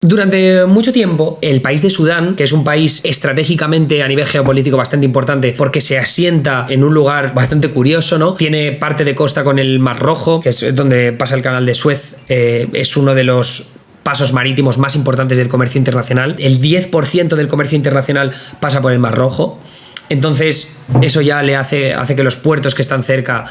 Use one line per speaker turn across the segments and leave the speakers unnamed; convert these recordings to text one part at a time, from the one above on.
Durante mucho tiempo, el país de Sudán, que es un país estratégicamente a nivel geopolítico bastante importante porque se asienta en un lugar bastante curioso, ¿no? Tiene parte de costa con el Mar Rojo, que es donde pasa el canal de Suez, es uno de los pasos marítimos más importantes del comercio internacional. El 10% del comercio internacional pasa por el Mar Rojo. Entonces, eso ya le hace que los puertos que están cerca,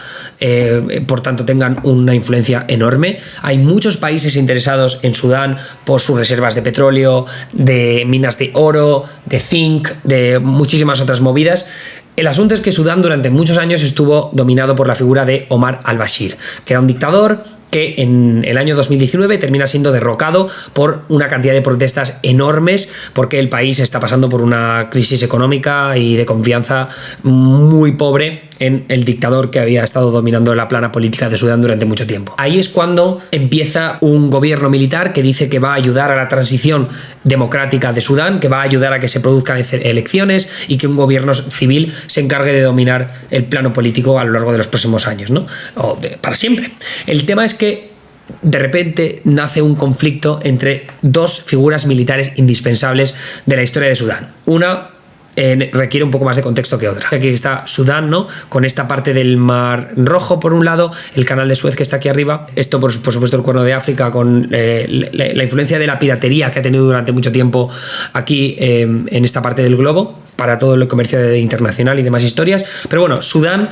por tanto, tengan una influencia enorme. Hay muchos países interesados en Sudán por sus reservas de petróleo, de minas de oro, de zinc, de muchísimas otras movidas. El asunto es que Sudán durante muchos años estuvo dominado por la figura de Omar al-Bashir, que era un dictador que en el año 2019 termina siendo derrocado por una cantidad de protestas enormes, porque el país está pasando por una crisis económica y de confianza muy pobre en el dictador que había estado dominando la plana política de Sudán durante mucho tiempo. Ahí es cuando empieza un gobierno militar que dice que va a ayudar a la transición democrática de Sudán, que va a ayudar a que se produzcan elecciones y que un gobierno civil se encargue de dominar el plano político a lo largo de los próximos años, ¿no? Para siempre. El tema es que de repente nace un conflicto entre dos figuras militares indispensables de la historia de Sudán. Una requiere un poco más de contexto que otra. Aquí está Sudán, ¿no? Con esta parte del Mar Rojo por un lado, el canal de Suez que está aquí arriba, esto por supuesto el Cuerno de África con la influencia de la piratería que ha tenido durante mucho tiempo aquí en esta parte del globo para todo el comercio internacional y demás historias. Pero bueno, Sudán,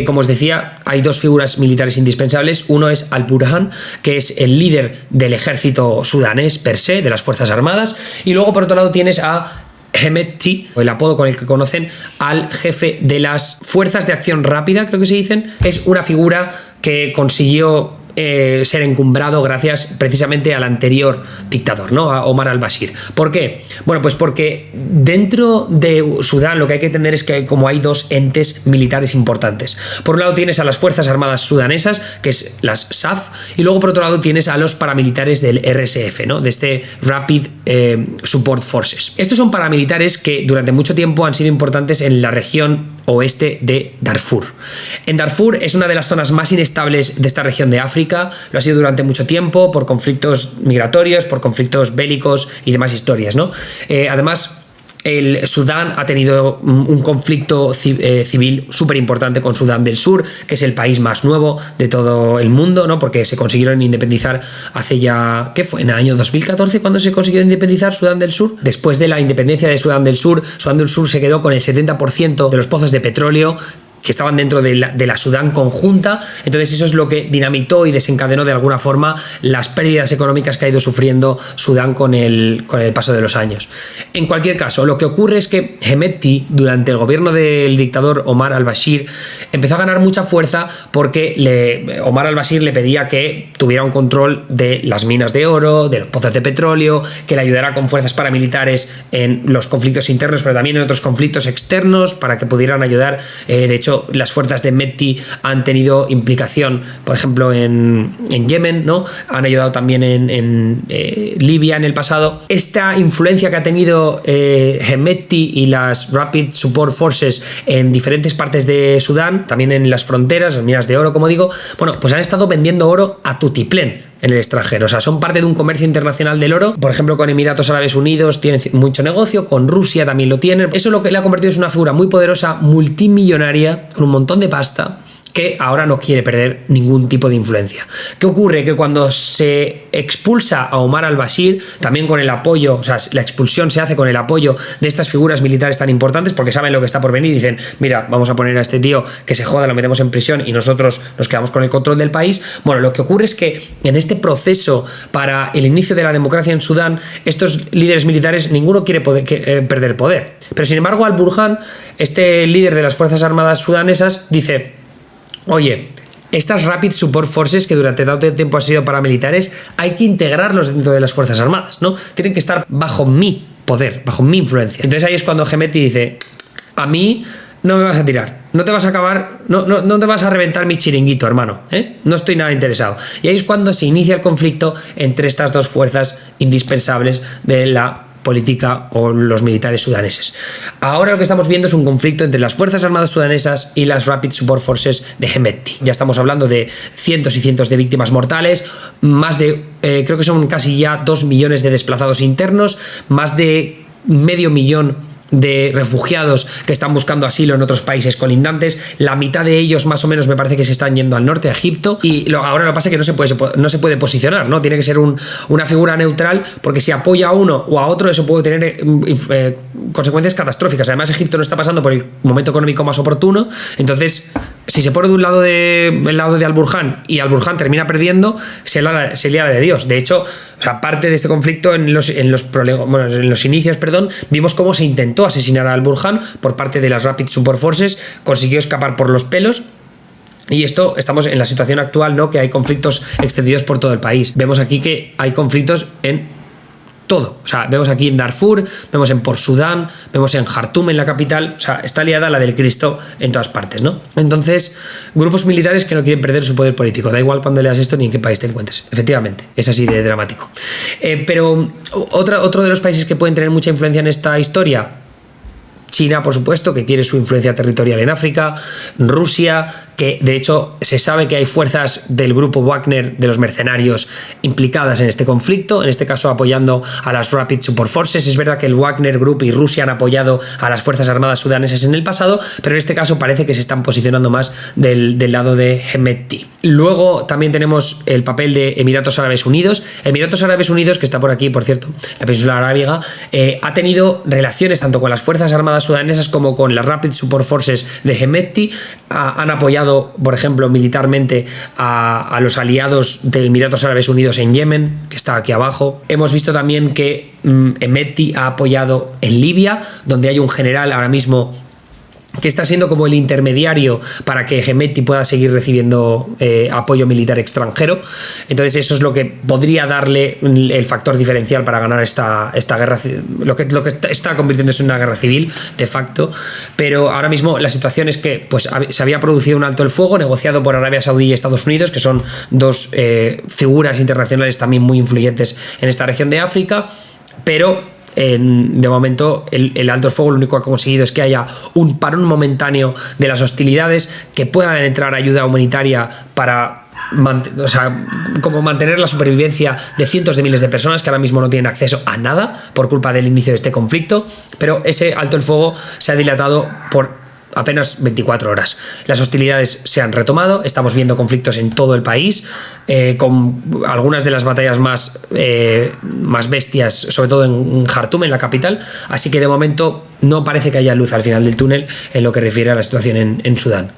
como os decía, hay dos figuras militares indispensables. Uno es Al-Burhan, que es el líder del ejército sudanés per se, de las Fuerzas Armadas, y luego por otro lado tienes a Hemedti, el apodo con el que conocen al jefe de las Fuerzas de Acción Rápida, creo que se dicen. Es una figura que consiguió ser encumbrado gracias precisamente al anterior dictador, ¿no? A Omar al-Bashir. ¿Por qué? Bueno, pues porque dentro de Sudán lo que hay que entender es que como hay dos entes militares importantes. Por un lado tienes a las Fuerzas Armadas sudanesas, que es las SAF, y luego por otro lado tienes a los paramilitares del RSF, ¿no? De este Rapid Support Forces. Estos son paramilitares que durante mucho tiempo han sido importantes en la región oeste de Darfur. En Darfur es una de las zonas más inestables de esta región de África, lo ha sido durante mucho tiempo por conflictos migratorios, por conflictos bélicos y demás historias, ¿no? Además, el Sudán ha tenido un conflicto civil súper importante con Sudán del Sur, que es el país más nuevo de todo el mundo, ¿no? Porque se consiguieron independizar hace ya, ¿qué fue? En el año 2014 cuando se consiguió independizar Sudán del Sur. Después de la independencia de Sudán del Sur se quedó con el 70% de los pozos de petróleo que estaban dentro de la Sudán conjunta. Entonces eso es lo que dinamitó y desencadenó de alguna forma las pérdidas económicas que ha ido sufriendo Sudán con el paso de los años. En cualquier caso, lo que ocurre es que Hemedti, durante el gobierno del dictador Omar al-Bashir, empezó a ganar mucha fuerza porque Omar al-Bashir le pedía que tuviera un control de las minas de oro, de los pozos de petróleo, que le ayudara con fuerzas paramilitares en los conflictos internos, pero también en otros conflictos externos para que pudieran ayudar. De hecho, las fuerzas de Hemedti han tenido implicación, por ejemplo, en Yemen, ¿no? Han ayudado también en Libia en el pasado. Esta influencia que ha tenido Hemedti y las Rapid Support Forces en diferentes partes de Sudán, también en las fronteras, en minas de oro, como digo, bueno, pues han estado vendiendo oro a tutiplén en el extranjero. O sea, son parte de un comercio internacional del oro. Por ejemplo, con Emiratos Árabes Unidos tienen mucho negocio, con Rusia también lo tienen. Eso es lo que le ha convertido en una figura muy poderosa, multimillonaria, con un montón de pasta, que ahora no quiere perder ningún tipo de influencia. ¿Qué ocurre? Que cuando se expulsa a Omar al-Bashir, también con el apoyo, o sea, la expulsión se hace con el apoyo de estas figuras militares tan importantes, porque saben lo que está por venir y dicen, mira, vamos a poner a este tío que se joda, lo metemos en prisión y nosotros nos quedamos con el control del país. Bueno, lo que ocurre es que en este proceso para el inicio de la democracia en Sudán, estos líderes militares, ninguno quiere perder poder. Pero sin embargo, Al-Burhan, este líder de las Fuerzas Armadas sudanesas, dice: oye, estas Rapid Support Forces que durante tanto tiempo han sido paramilitares, hay que integrarlos dentro de las Fuerzas Armadas, ¿no? Tienen que estar bajo mi poder, bajo mi influencia. Entonces ahí es cuando Hemedti dice: a mí no me vas a tirar, no te vas a acabar, no te vas a reventar mi chiringuito, hermano, ¿eh? No estoy nada interesado. Y ahí es cuando se inicia el conflicto entre estas dos fuerzas indispensables de la política o los militares sudaneses. Ahora lo que estamos viendo es un conflicto entre las Fuerzas Armadas sudanesas y las Rapid Support Forces de Hemedti. Ya estamos hablando de cientos y cientos de víctimas mortales, más de, creo que son casi ya 2 millones de desplazados internos, más de medio millón de refugiados que están buscando asilo en otros países colindantes. La mitad de ellos más o menos me parece que se están yendo al norte, a Egipto, y ahora lo que pasa es que no se puede posicionar, ¿no? Tiene que ser una figura neutral, porque si apoya a uno o a otro eso puede tener consecuencias catastróficas. Además, Egipto no está pasando por el momento económico más oportuno, entonces si se pone de un lado del lado de Al-Burhan y Al-Burhan termina perdiendo, se lía la de Dios. De hecho, o sea, parte de este conflicto en los inicios, vimos cómo se intentó asesinar a Al-Burhan por parte de las Rapid Support Forces, consiguió escapar por los pelos. Y estamos en la situación actual, ¿no? Que hay conflictos extendidos por todo el país. Vemos aquí que hay conflictos en todo. O sea, vemos aquí en Darfur, vemos en Port Sudán, vemos en Jartum, en la capital. O sea, está liada la del Cristo en todas partes, ¿no? Entonces, grupos militares que no quieren perder su poder político. Da igual cuando leas esto ni en qué país te encuentres. Efectivamente, es así de dramático. Pero otro de los países que pueden tener mucha influencia en esta historia, China, por supuesto, que quiere su influencia territorial en África, Rusia, que de hecho se sabe que hay fuerzas del grupo Wagner, de los mercenarios, implicadas en este conflicto, en este caso apoyando a las Rapid Support Forces. Es verdad que el Wagner Group y Rusia han apoyado a las Fuerzas Armadas sudanesas en el pasado, pero en este caso parece que se están posicionando más del lado de Hemedti. Luego también tenemos el papel de Emiratos Árabes Unidos. Emiratos Árabes Unidos, que está por aquí, por cierto, la península arábiga, ha tenido relaciones tanto con las Fuerzas Armadas sudanesas como con las Rapid Support Forces de Hemedti. Han apoyado, por ejemplo, militarmente a los aliados de Emiratos Árabes Unidos en Yemen, que está aquí abajo. Hemos visto también que Hemedti ha apoyado en Libia, donde hay un general ahora mismo que está siendo como el intermediario para que Hemedti pueda seguir recibiendo apoyo militar extranjero. Entonces eso es lo que podría darle el factor diferencial para ganar esta guerra, lo que está convirtiéndose en una guerra civil de facto. Pero ahora mismo la situación es que pues se había producido un alto el fuego negociado por Arabia Saudí y Estados Unidos, que son dos figuras internacionales también muy influyentes en esta región de África, pero de momento el alto el fuego lo único que ha conseguido es que haya un parón momentáneo de las hostilidades, que puedan entrar ayuda humanitaria para mantener la supervivencia de cientos de miles de personas que ahora mismo no tienen acceso a nada por culpa del inicio de este conflicto. Pero ese alto el fuego se ha dilatado por apenas 24 horas. Las hostilidades se han retomado, estamos viendo conflictos en todo el país, con algunas de las batallas más bestias, sobre todo en Jartum, en la capital. Así que de momento no parece que haya luz al final del túnel en lo que refiere a la situación en Sudán.